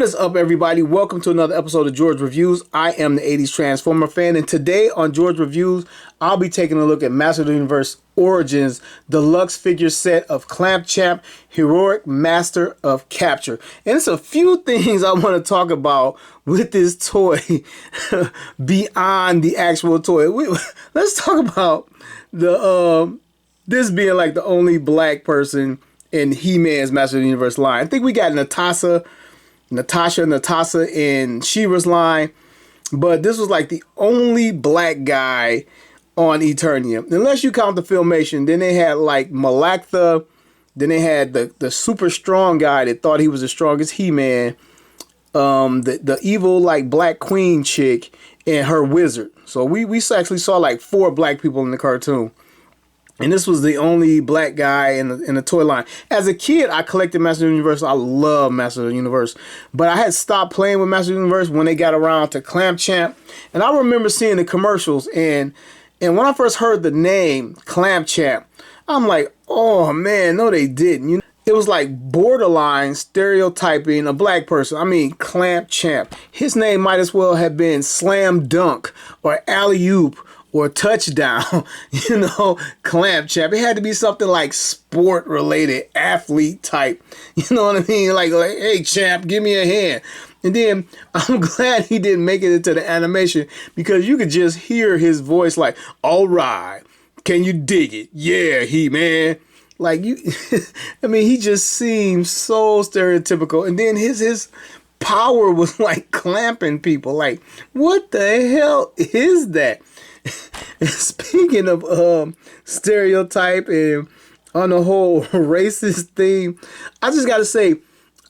is up, everybody? Welcome to another episode of George Reviews. I am the 80s Transformer fan, and today on George Reviews, I'll be taking a look at Master of the Universe Origins deluxe figure set of Clamp Champ, Heroic Master of Capture. And it's a few things I want to talk about with this toy beyond the actual toy. Let's talk about the this being like the only black person in He-Man's Master of the Universe line. I think we got Natasha in She-Ra's line, but this was like the only black guy on Eternium, unless you count the Filmation. Then they had like Malactha, then they had the super strong guy that thought he was the strongest He-Man, the evil like Black Queen chick, and her wizard. So we actually saw like 4 black people in the cartoon. And this was the only black guy in the toy line. As a kid, I collected Master of the Universe. I love Master of the Universe. But I had stopped playing with Master of the Universe when they got around to Clamp Champ. And I remember seeing the commercials. And when I first heard the name Clamp Champ, I'm like, oh man, no they didn't. You know, it was like borderline stereotyping a black person. I mean, Clamp Champ. His name might as well have been Slam Dunk or Alley Oop or Touchdown, you know, Clamp Champ. It had to be something like sport related, athlete type. You know what I mean? Like, hey champ, give me a hand. And then I'm glad he didn't make it into the animation, because you could just hear his voice like, all right, can you dig it? Yeah, He-Man. Like you, I mean, he just seems so stereotypical. And then his power was like clamping people. Like, what the hell is that? Speaking of stereotype and on the whole racist theme, I just got to say,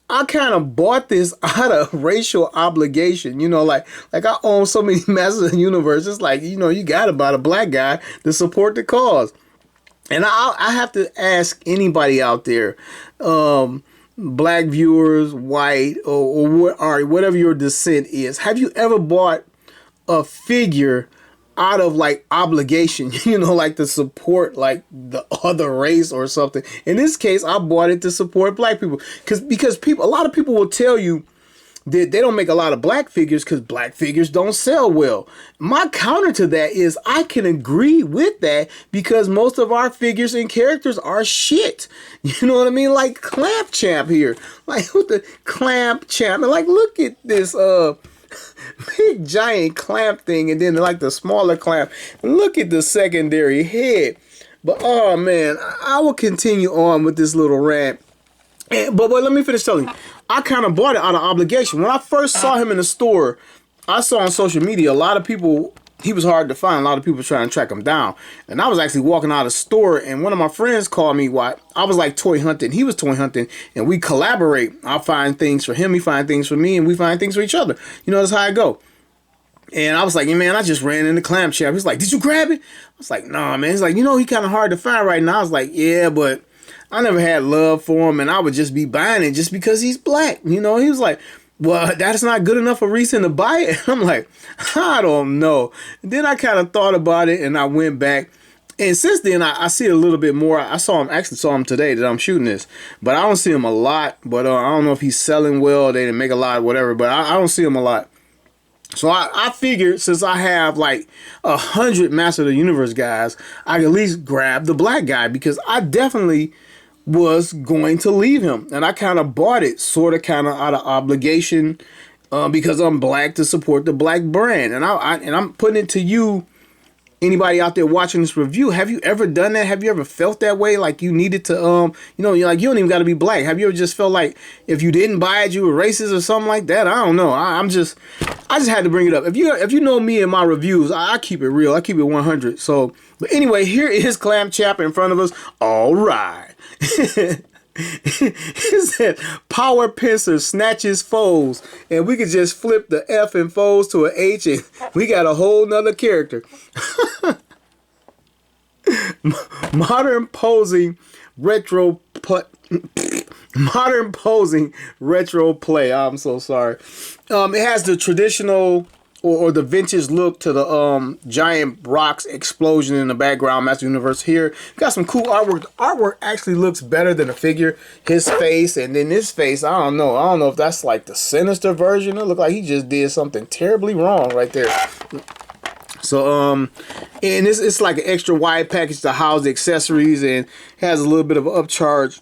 I kind of bought this out of racial obligation. You know, like I own so many Masters of the Universe. It's like, you know, you got to buy a black guy to support the cause. And I have to ask anybody out there, black viewers, white, or whatever your descent is, have you ever bought a figure out of like obligation, you know, like to support like the other race or something? In this case, I bought it to support black people, because people, a lot of people will tell you that they don't make a lot of black figures because black figures don't sell well. My counter to that is I can agree with that, because most of our figures and characters are shit. You know what I mean? Like Clamp Champ here, like with the Clamp Champ, and like look at this big giant clamp thing, and then like the smaller clamp, and look at the secondary head. But oh man, I will continue on with this little rant, but let me finish telling you, I kind of bought it out of obligation. When I first saw him in the store, I saw on social media a lot of people, he was hard to find. A lot of people trying to track him down. And I was actually walking out of the store, and one of my friends called me while I was like toy hunting. He was toy hunting, and we collaborate. I find things for him, he find things for me, and we find things for each other. You know, that's how I go. And I was like, yeah, man, I just ran into Clamp Champ. He's like, did you grab it? I was like, nah, man. He's like, you know, he kind of hard to find right now. I was like, yeah, but I never had love for him, and I would just be buying it just because he's black. You know, he was like, well, that's not good enough a reason to buy it. I'm like, I don't know. And then I kind of thought about it, and I went back. And since then, I see it a little bit more. I actually saw him today that I'm shooting this. But I don't see him a lot. But I don't know if he's selling well. They didn't make a lot, whatever. But I don't see him a lot. So I figured, since I have like 100 Master of the Universe guys, I could at least grab the black guy, because I definitely was going to leave him. And I kind of bought it sort of kind of out of obligation, because I'm black, to support the black brand. And I'm putting it to you, anybody out there watching this review, have you ever done that? Have you ever felt that way? Like you needed to, you know, you're like, you don't even got to be black. Have you ever just felt like if you didn't buy it, you were racist or something like that? I don't know. I just had to bring it up. If you know me and my reviews, I keep it real. I keep it 100. So, but anyway, here is Clamp Champ in front of us. All right. It said power pincer snatches foes, and we could just flip the F in foes to an H, and we got a whole nother character. Modern posing retro modern posing retro play. I'm so sorry. It has the traditional or the vintage look to the giant rocks explosion in the background. Master Universe here got some cool artwork. The artwork actually looks better than the figure. His face and then his face, I don't know if that's like the sinister version. It looked like he just did something terribly wrong right there. So and it's like an extra wide package to house the accessories, and has a little bit of an upcharge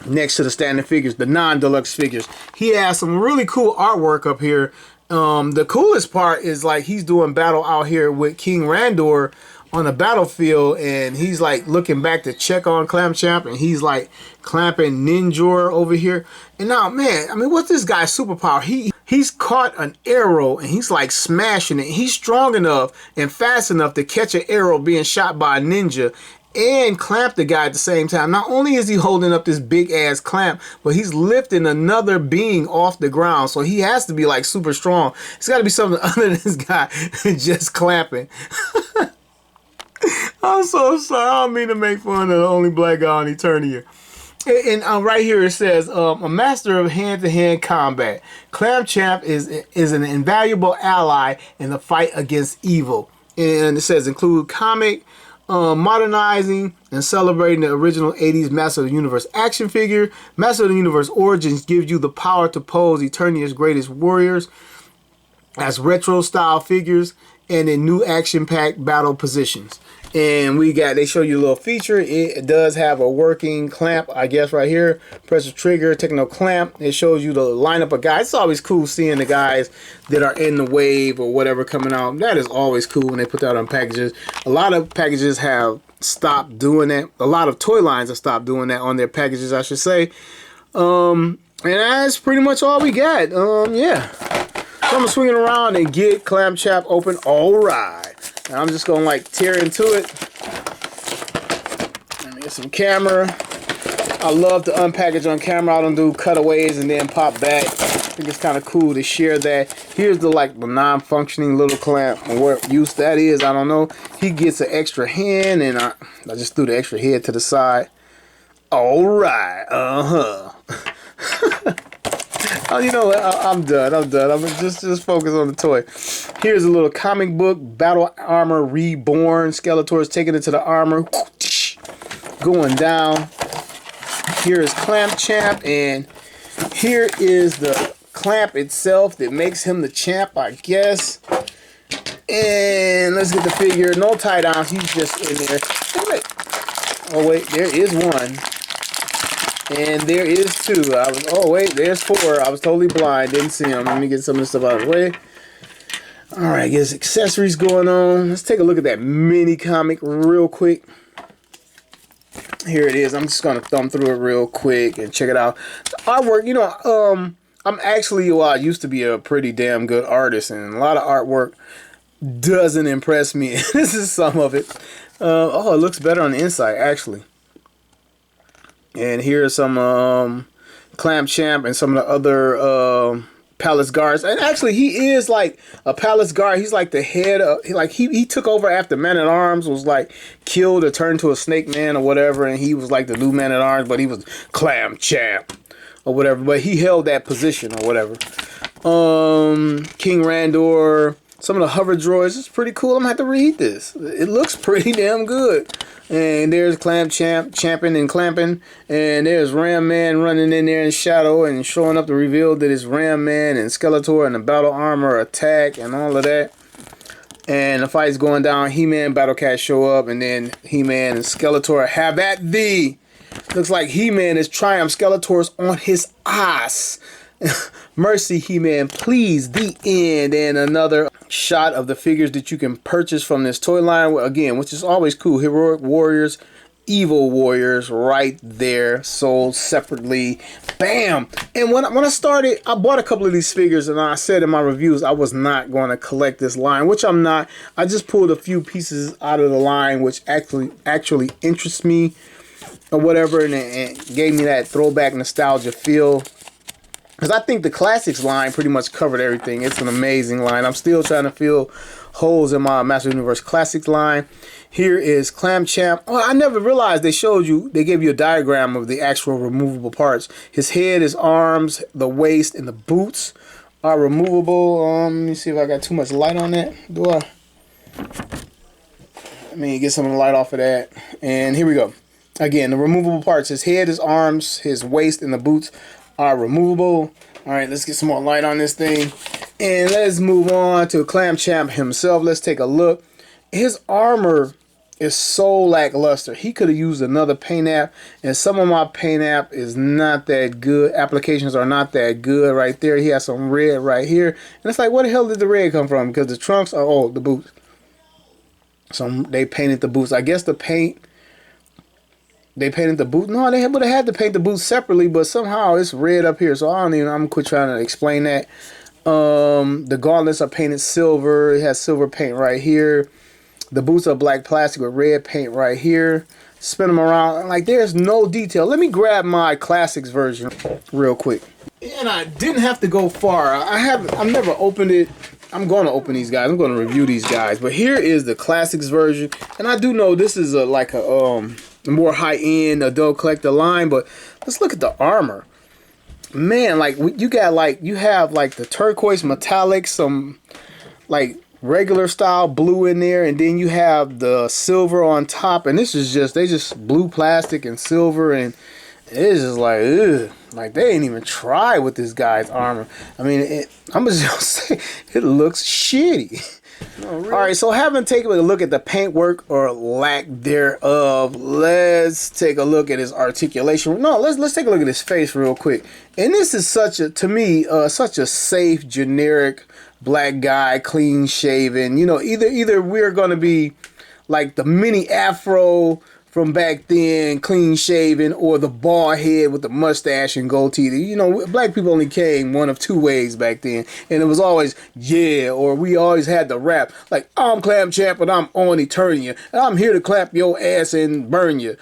next to the standard figures, the non-deluxe figures. He has some really cool artwork up here. The coolest part is like he's doing battle out here with King Randor on the battlefield, and he's like looking back to check on Clamchamp, and he's like clamping Ninjor over here. And now, man, I mean, what's this guy's superpower? He's caught an arrow and he's like smashing it. He's strong enough and fast enough to catch an arrow being shot by a ninja and clamp the guy at the same time. Not only is he holding up this big ass clamp, but he's lifting another being off the ground. So he has to be like super strong. It's got to be something other than this guy just clamping. I'm so sorry. I don't mean to make fun of the only black guy on Eternia. And right here it says, a master of hand-to-hand combat. Clamchamp is an invaluable ally in the fight against evil. And it says include comic, modernizing and celebrating the original 80s Master of the Universe action figure. Master of the Universe Origins gives you the power to pose Eternia's greatest warriors as retro-style figures and in new action-packed battle positions. And they show you a little feature. It does have a working clamp, I guess, right here. Press the trigger, taking no clamp. It shows you the lineup of guys. It's always cool seeing the guys that are in the wave or whatever coming out. That is always cool when they put that on packages. A lot of packages have stopped doing that. A lot of toy lines have stopped doing that on their packages, I should say. And that's pretty much all we got. Yeah. So I'm gonna swing it around and get Clamchamp open. All right. And I'm just gonna like tear into it. Let me get some camera. I love to unpackage on camera. I don't do cutaways and then pop back. I think it's kind of cool to share that. Here's the non-functioning little clamp. What use that is, I don't know. He gets an extra hand, and I just threw the extra head to the side. All right. Oh, you know what? I'm done. I'm just focus on the toy. Here's a little comic book, Battle Armor Reborn. Skeletor's taking it to the armor, going down. Here is Clamchamp, and here is the clamp itself that makes him the champ, I guess. And let's get the figure. No tie downs. He's just in there. Oh wait, there is one. And there is two. Oh wait, there's four. I was totally blind, didn't see them. Let me get some of this stuff out of the way. Alright, get accessories going on. Let's take a look at that mini comic real quick. Here it is. I'm just gonna thumb through it real quick and check it out. The artwork, you know, I'm actually, well, I used to be a pretty damn good artist, and a lot of artwork doesn't impress me. This is some of it. Oh, it looks better on the inside, actually. And here's some Clamchamp and some of the other palace guards. And actually, he is like a palace guard. He's like the head of, he took over after Man-at-Arms was like killed or turned to a snake man or whatever, and he was like the new Man-at-Arms, but he was Clamchamp or whatever. But he held that position or whatever. King Randor. Some of the hover droids is pretty cool. I'm gonna have to read this. It looks pretty damn good. And there's Clamchamp champing and clamping. And there's Ram Man running in there in shadow and showing up to reveal that it's Ram Man and Skeletor and the battle armor attack and all of that. And the fight's going down. He-Man, Battle Cat show up, and then He-Man and Skeletor have at thee. Looks like He-Man is Triumph. Skeletor's on his ass. Mercy, He-Man, please, the end. And another shot of the figures that you can purchase from this toy line, again, which is always cool. Heroic Warriors, Evil Warriors, right there, sold separately. Bam! And when I started, I bought a couple of these figures, and I said in my reviews I was not going to collect this line, which I'm not. I just pulled a few pieces out of the line which actually interests me or whatever, and it gave me that throwback nostalgia feel. Because I think the Classics line pretty much covered everything. It's an amazing line. I'm still trying to fill holes in my Master Universe Classics line. Here is Clamchamp. Oh, I never realized they gave you a diagram of the actual removable parts. His head, his arms, the waist, and the boots are removable. Let me see if I got too much light on that. Do I? Let me get some of the light off of that. And here we go. Again, the removable parts. His head, his arms, his waist, and the boots are removable. All right, let's get some more light on this thing. And let's move on to Clam Champ himself. Let's take a look. His armor is so lackluster. He could have used another paint app, and some of my paint app is not that good. Applications are not that good right there. He has some red right here. And it's like, where the hell did the red come from? Because the trunks are, oh, the boots. They painted the boots. I guess the paint, they painted the boot. No, they would have had to paint the boots separately, but somehow it's red up here. So I don't even, I'm gonna quit trying to explain that. The gauntlets are painted silver. It has silver paint right here. The boots are black plastic with red paint right here. Spin them around. Like, there's no detail. Let me grab my classics version real quick. And I didn't have to go far. I've never opened it. I'm going to open these guys. I'm going to review these guys. But here is the classics version. And I do know this is like a more high-end adult collector line. But let's look at the armor. Man, like, you have like the turquoise metallic, some like regular style blue in there, and then you have the silver on top. And this is just, they just blue plastic and silver, and it's just like, ugh. Like, they ain't even try with this guy's armor. I mean, I'm just gonna say, it looks shitty. Oh, really? All right, so having taken a look at the paintwork or lack thereof, let's take a look at his articulation. No, let's take a look at his face real quick. And this is such a, to me, such a safe, generic black guy, clean shaven. You know, either we're gonna be like the mini afro from back then, clean shaven, or the bald head with the mustache and gold teeth. You know, black people only came one of two ways back then, and it was always yeah, or we always had the rap like, I'm Clam Champ and I'm on Eternia and I'm here to clap your ass and burn you.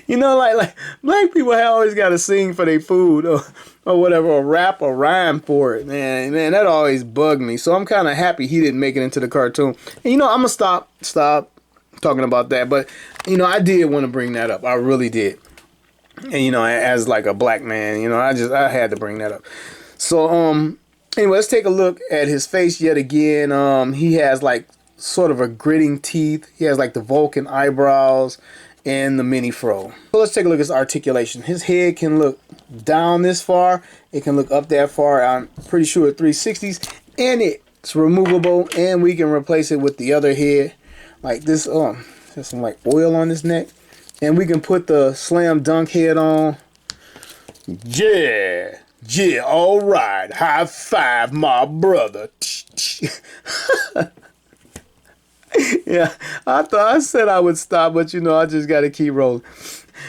You know, like black people always got to sing for their food or whatever, or rap or rhyme for it. Man, that always bugged me. So I'm kind of happy he didn't make it into the cartoon. And you know, I'm gonna stop talking about that, but you know, I did want to bring that up. I really did. And you know, as like a black man, you know, I had to bring that up. So anyway, let's take a look at his face yet again. He has like sort of a gritting teeth. He has like the Vulcan eyebrows and the mini fro. So let's take a look at his articulation. His head can look down this far, it can look up that far. I'm pretty sure at 360s, and it's removable, and we can replace it with the other head. Like this, there's some like oil on his neck, and we can put the slam dunk head on. Yeah, all right, high five, my brother. Yeah, I said I would stop, but you know, I just got to keep rolling.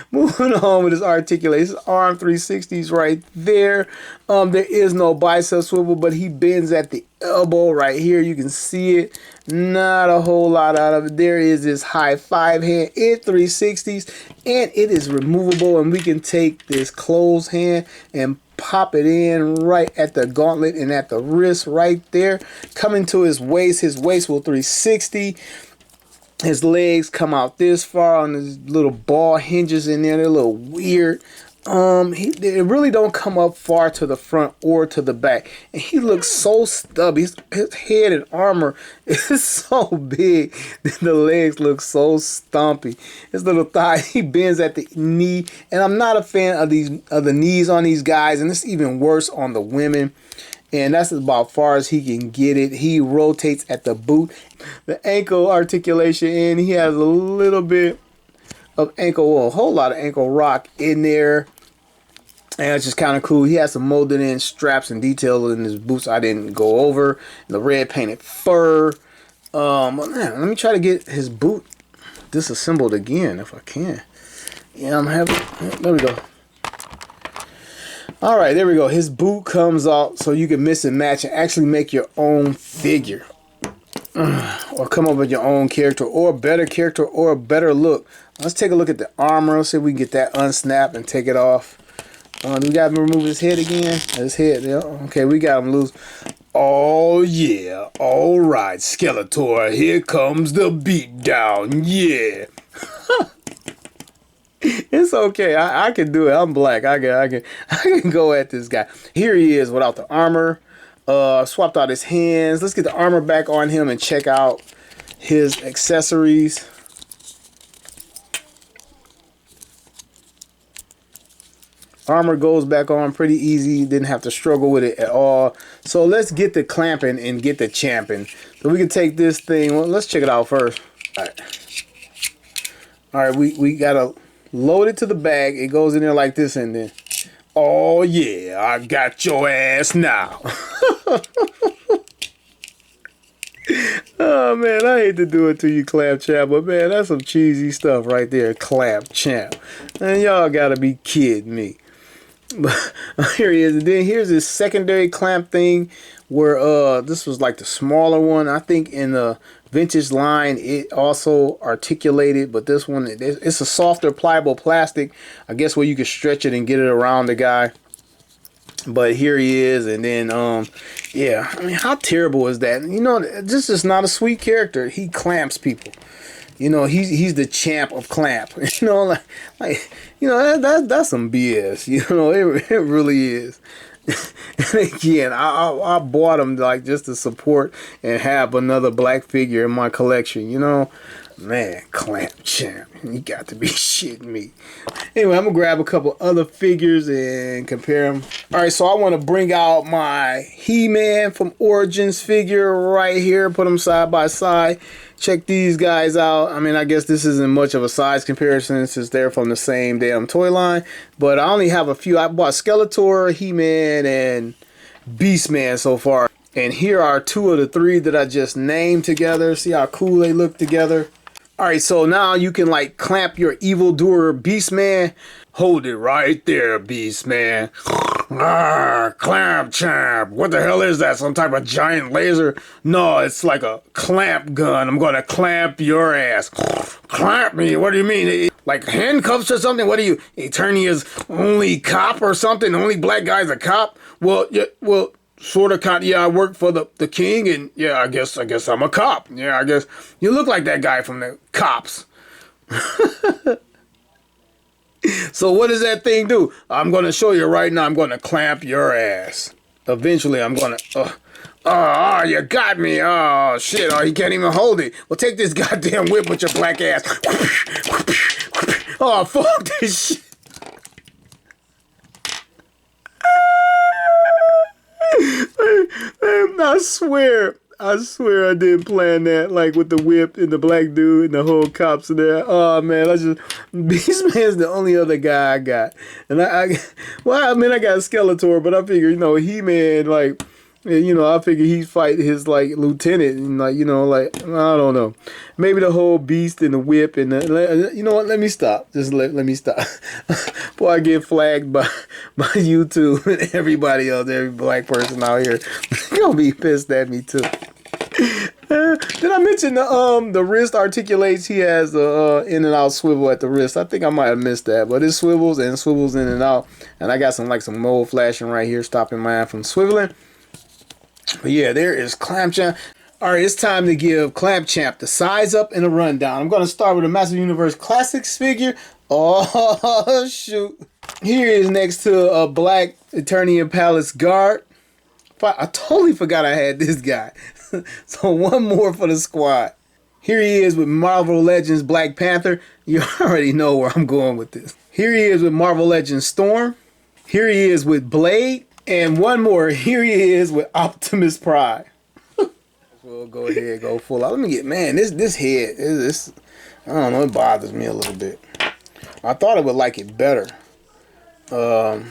Moving on with his articulation, his arm 360s right there. There is no bicep swivel, but he bends at the elbow right here. You can see it. Not a whole lot out of it. There is this high five hand in 360s, and it is removable, and we can take this closed hand and pop it in right at the gauntlet and at the wrist right there. Coming to his waist will 360. His legs come out this far on his little ball hinges in there. They're a little weird. They really don't come up far to the front or to the back. And he looks so stubby. His head and armor is so big that the legs look so stumpy. His little thigh, he bends at the knee. And I'm not a fan of the knees on these guys. And it's even worse on the women. And that's about far as he can get it. He rotates at the boot. The ankle articulation, and he has a little bit of ankle, well, a whole lot of ankle rock in there. And it's just kind of cool. He has some molded in straps and detail in his boots I didn't go over. The red painted fur. Man, let me try to get his boot disassembled again if I can. Yeah, I'm having, there we go. All right, there we go. His boot comes out so you can mix and match and actually make your own figure. Or come up with your own character or a better look. Let's take a look at the armor. Let's see if we can get that unsnapped and take it off. Do we got to remove his head again? His head, yeah. Okay, we got him loose. Oh, yeah. All right, Skeletor. Here comes the beatdown. Yeah. It's okay. I can do it. I'm black. I can go at this guy. Here he is without the armor. Swapped out his hands. Let's get the armor back on him and check out his accessories. Armor goes back on pretty easy. Didn't have to struggle with it at all. So let's get the clamping and get the champing. So we can take this thing. Well, let's check it out first. All right. All right, we gotta load it to the bag. It goes in there like this, and then, oh yeah, I got your ass now. Oh man, I hate to do it to you, Clamp Champ, but man, that's some cheesy stuff right there, Clamp Champ. And y'all gotta be kidding me. But here he is, and then here's this secondary clamp thing where this was like the smaller one. I think in the vintage line it also articulated, but this one it's a softer pliable plastic, I guess, where you can stretch it and get it around the guy. But here he is, and then yeah, I mean, how terrible is that? You know, this is not a sweet character. He clamps people. You know, he's the champ of clamp. You know, like you know, that's some BS. You know, it really is. And again, I bought him like just to support and have another black figure in my collection. You know, man, Clamp Champ, you got to be shitting me. Anyway, I'm gonna grab a couple other figures and compare them. All right, so I want to bring out my He-Man from Origins figure right here. Put them side by side. Check these guys out. I mean, I guess this isn't much of a size comparison since they're from the same damn toy line. But I only have a few. I bought Skeletor, He-Man, and Beastman so far. And here are two of the three that I just named together. See how cool they look together? All right, so now you can like clamp your evildoer Beastman. Hold it right there, Beastman. Clamp Champ. What the hell is that? Some type of giant laser? No, it's like a clamp gun. I'm gonna clamp your ass. Clamp me? What do you mean? Like handcuffs or something? What are you, Eternia's only cop or something? Only black guy's a cop? Well, yeah, well, sort of kind. Yeah, I work for the king, and yeah, I guess I'm a cop. Yeah, I guess you look like that guy from the Cops. So what does that thing do? I'm gonna show you right now. I'm gonna clamp your ass. Eventually, I'm gonna. Oh, you got me. Oh shit. Oh, he can't even hold it. Well, take this goddamn whip with your black ass. Oh, fuck this shit. I swear I didn't plan that, like with the whip and the black dude and the whole cops in there. Oh man, Beastman's the only other guy I got. And well, I mean, I got Skeletor, but I figure, you know, He-Man, like, you know, I figure he'd fight his like lieutenant, and like, you know, like, I don't know, maybe the whole beast and the whip and you know what? Let me stop. Just let me stop before I get flagged by YouTube and everybody else, every black person out here. They're gonna be pissed at me too. Did I mention the wrist articulates? He has the in and out swivel at the wrist. I think I might have missed that, but it swivels in and out. And I got some mold flashing right here, stopping mine from swiveling. But yeah, there is Clamp Champ. All right, it's time to give Clamp Champ the size up and a rundown. I'm going to start with a Master Universe Classics figure. Oh, shoot. Here he is next to a black Eternian Palace guard. I totally forgot I had this guy. So one more for the squad. Here he is with Marvel Legends Black Panther. You already know where I'm going with this. Here he is with Marvel Legends Storm. Here he is with Blade. And one more, here he is with Optimus Prime. We'll go ahead, go full out. Let me get, man, this head, I don't know, it bothers me a little bit. I thought I would like it better. I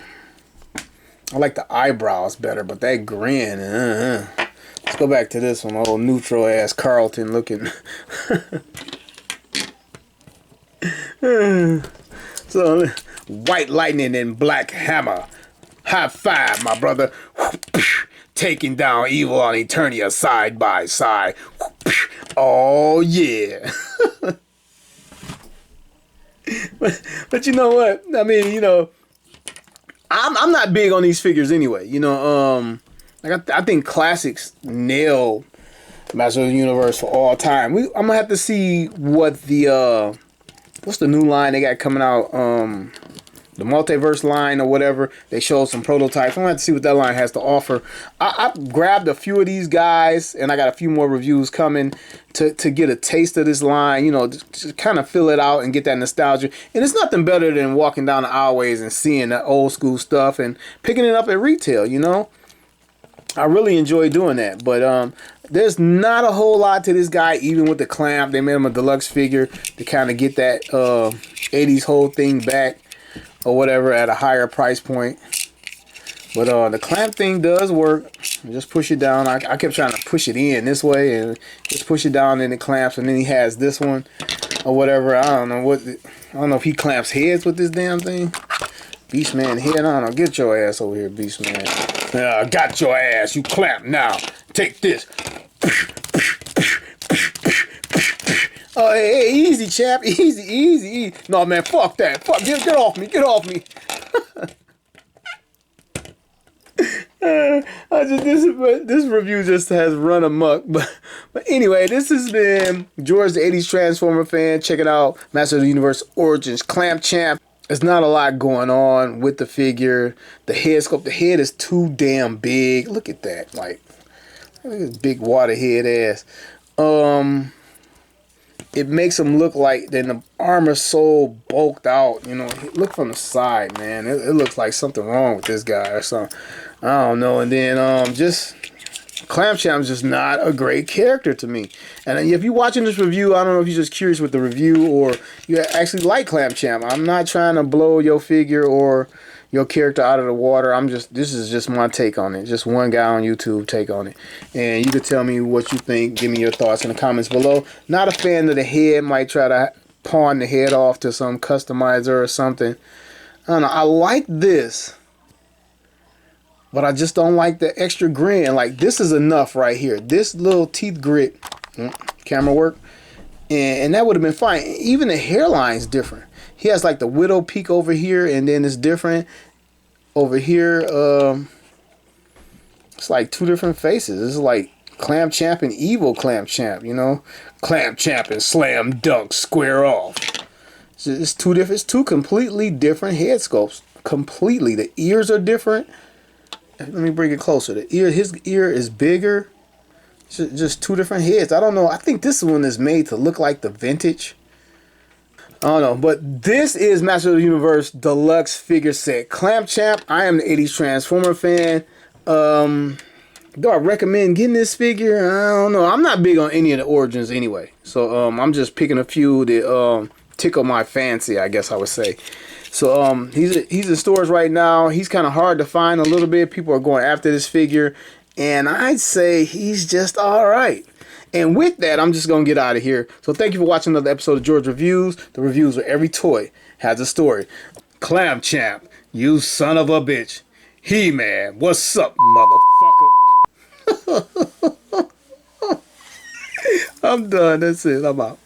like the eyebrows better, but that grin, Let's go back to this one, old neutral ass Carlton looking. So, White Lightning and Black Hammer. High five, my brother. Taking down evil on Eternia side by side. Oh, yeah. but you know what? I mean, you know, I'm not big on these figures anyway. You know, like I think Classics nailed Master of the Universe for all time. I'm going to have to see what the what's the new line they got coming out? The multiverse line or whatever. They showed some prototypes. I'm gonna have to see what that line has to offer. I grabbed a few of these guys, and I got a few more reviews coming to get a taste of this line. You know, just kind of fill it out and get that nostalgia. And it's nothing better than walking down the aisleways and seeing that old school stuff and picking it up at retail. You know, I really enjoy doing that. But there's not a whole lot to this guy, even with the clamp. They made him a deluxe figure to kind of get that 80s whole thing back or whatever at a higher price point. But the clamp thing does work. Just push it down. I kept trying to push it in this way and just push it down and it clamps. And then he has this one or whatever. I don't know if he clamps heads with this damn thing. Beastman head. I don't know. Get your ass over here, Beastman. Got your ass. You clamp now. Take this. Oh, hey, easy, chap. Easy. No, man, fuck that. Fuck, get off me. Get off me. This review just has run amok. But anyway, this has been George, the 80s Transformer fan. Check it out. Master of the Universe Origins Clamp Champ. There's not a lot going on with the figure. The head sculpt. The head is too damn big. Look at that. Like, look at this big water head ass. It makes him look like then the armor so bulked out. You know, look from the side, man. It looks like something wrong with this guy or something. I don't know. And then just Clamp Champ is just not a great character to me. And if you're watching this review, I don't know if you're just curious with the review or you actually like Clamp Champ. I'm not trying to blow your figure or your character out of the water. This is just my take on it. Just one guy on YouTube take on it. And you can tell me what you think. Give me your thoughts in the comments below. Not a fan of the head. Might try to pawn the head off to some customizer or something. I don't know. I like this, but I just don't like the extra grin. Like, this is enough right here. This little teeth grit, camera work, and that would have been fine. Even the hairline's different. He has like the widow peak over here, and then it's different over here. It's like two different faces. It's like Clamp Champ and Evil Clamp Champ, you know? Clamp Champ and Slam Dunk Square Off. It's two different. It's two completely different head sculpts. Completely. The ears are different. Let me bring it closer. His ear is bigger. It's just two different heads. I don't know. I think this one is made to look like the vintage. I don't know, but this is Master of the Universe Deluxe Figure Set Clamp Champ. I am the 80s Transformer fan. Do I recommend getting this figure? I don't know. I'm not big on any of the origins anyway. So I'm just picking a few that tickle my fancy, I guess I would say. So he's in stores right now. He's kind of hard to find a little bit. People are going after this figure, and I'd say he's just all right. And with that, I'm just going to get out of here. So thank you for watching another episode of George Reviews. The reviews where every toy has a story. Clamp Champ, you son of a bitch. He-Man, what's up, motherfucker? I'm done. That's it. I'm out.